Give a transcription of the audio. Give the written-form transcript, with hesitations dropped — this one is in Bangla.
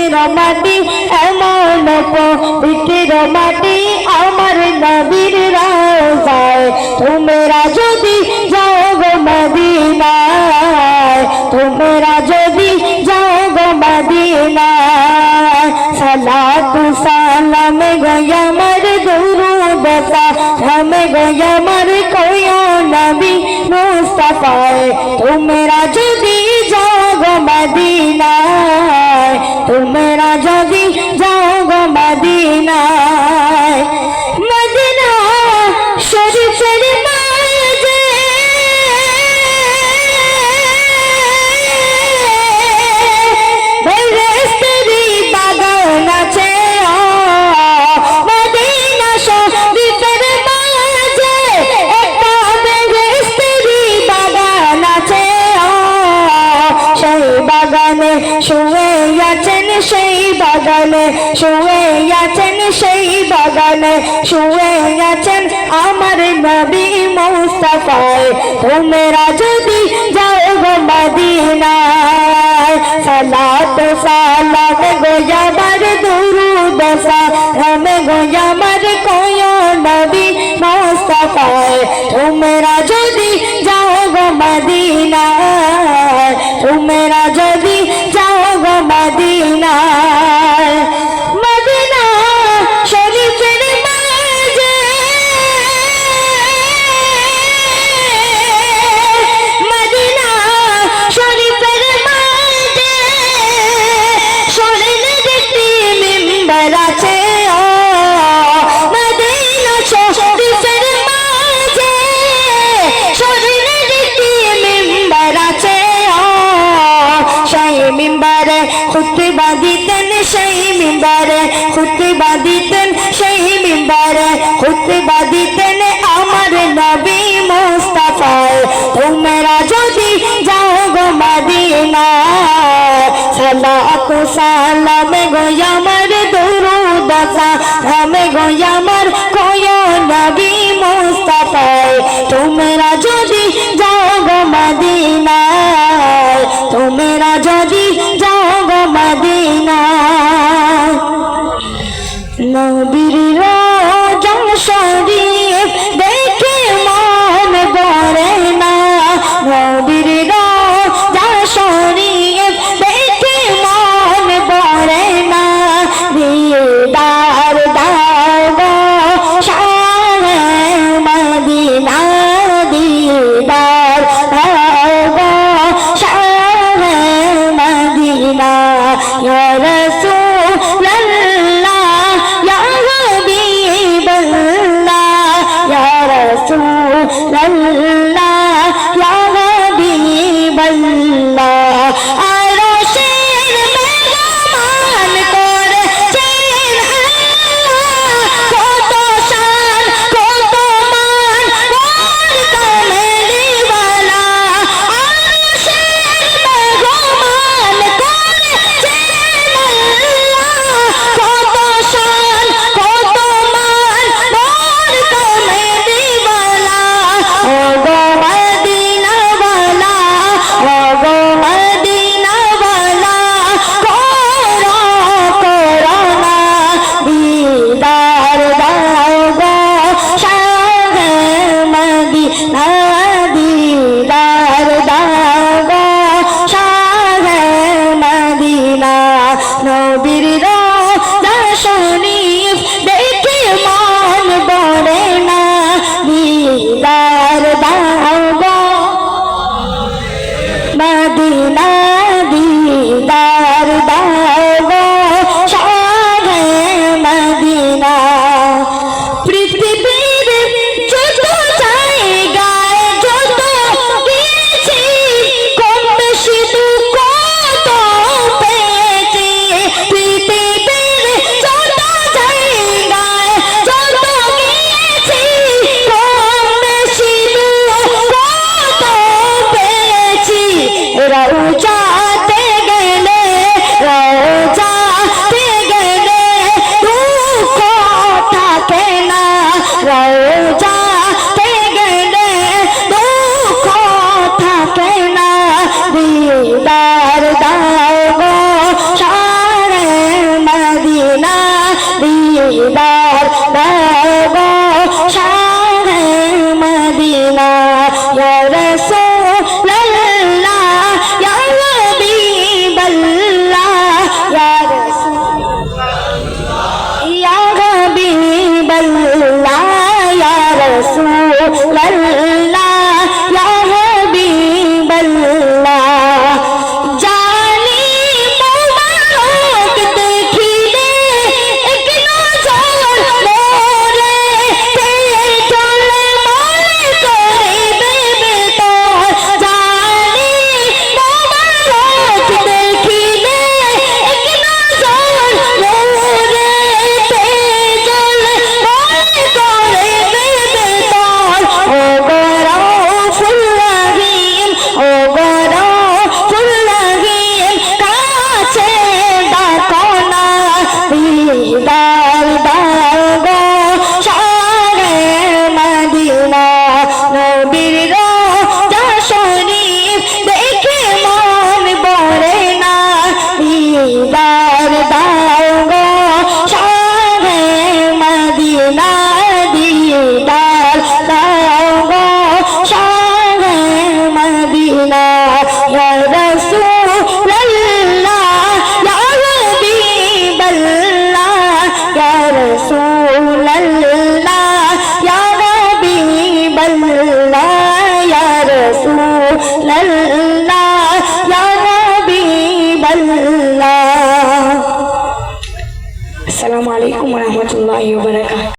পবিত্র মাটি এমন পবিত্র মাটি আমার নবীর রওজায় তোমরা যদি যাও গো মদিনায় তোমরা যদি যাও গো মদিনায় সালাতু সালাম গো আমার দুরূদ সালাম গো আমার কোয়া নবী মুস্তাফায় তোমরা যদি যাও গো মদিনায় তোমরা যদি যাও গো মদিনায় মদিনা শরীফের মাঝে বেরেস্তেরি বাগান আছে মদিনা শরীফের মাঝে একটা বেরেস্তেরি বাগান আছে সেই বাগানে শুয়ে আছেন সেই বাগানে শুয়ে আছেন সেই বাগানে শুয়ে আছেন আমার নবী মুস্তাফায় তোমরা যদি যাও গো মদিনায় সালাত সালাম গো আমার দুরূদ সালাম গো আমার কোয়া নবী মুস্তাফায় তোমরা যদি যাও গো মদিনায় তোমরা যদি যাও গো মদিনায় মদিনা শরীফের মাঝে মদিনা শরীফের মাঝে স্বর্ণের একটি মিম্বার আছে মদিনা শরীফের মাঝে স্বর্ণের একটি মিম্বার আছে সেই মিম্বারে খুতবা দিতেন সেই মিম্বারে খুতবা দিতেন সেই মিম্বারে খুতবা দিতেন আমার নবী মুস্তাফায় তোমরা যদি যাও গো মদিনায় সালাতু সালাম গো আমার দুরূদ সালাম গো আমার কোয়া নবী মুস্তাফায় তোমরা যদি যাও গো মদিনায় তোমরা যদি যাও গো মদিনায় নবীর রওজা শরীফ দেখে মন ভরে না নবীর রওজা শরীফ দেখে মন ভরে না দিদার দাও গো শাহে মদিনা দিদার দাও গো শাহে মদিনা ইয়া রাসূলুল্লাহ ইয়া হাবিবাল্লাহ ইয়া রাসূলুল্লাহ ইয়া হাবিবাল্লাহ আরশের মেহমান করেছেন আল্লাহ কত শান কত মান মোর কামলিওয়ালা আরশের মেহমান করেছেন আল্লাহ কত শান কত মান মোর কামলিওয়ালা ও গো মদিনাওয়ালা ও গো মদিনাওয়ালা করোনা দিদার দাও গো শাহে মদিনা দিদার দাও গো শাহে মদিনা নবীর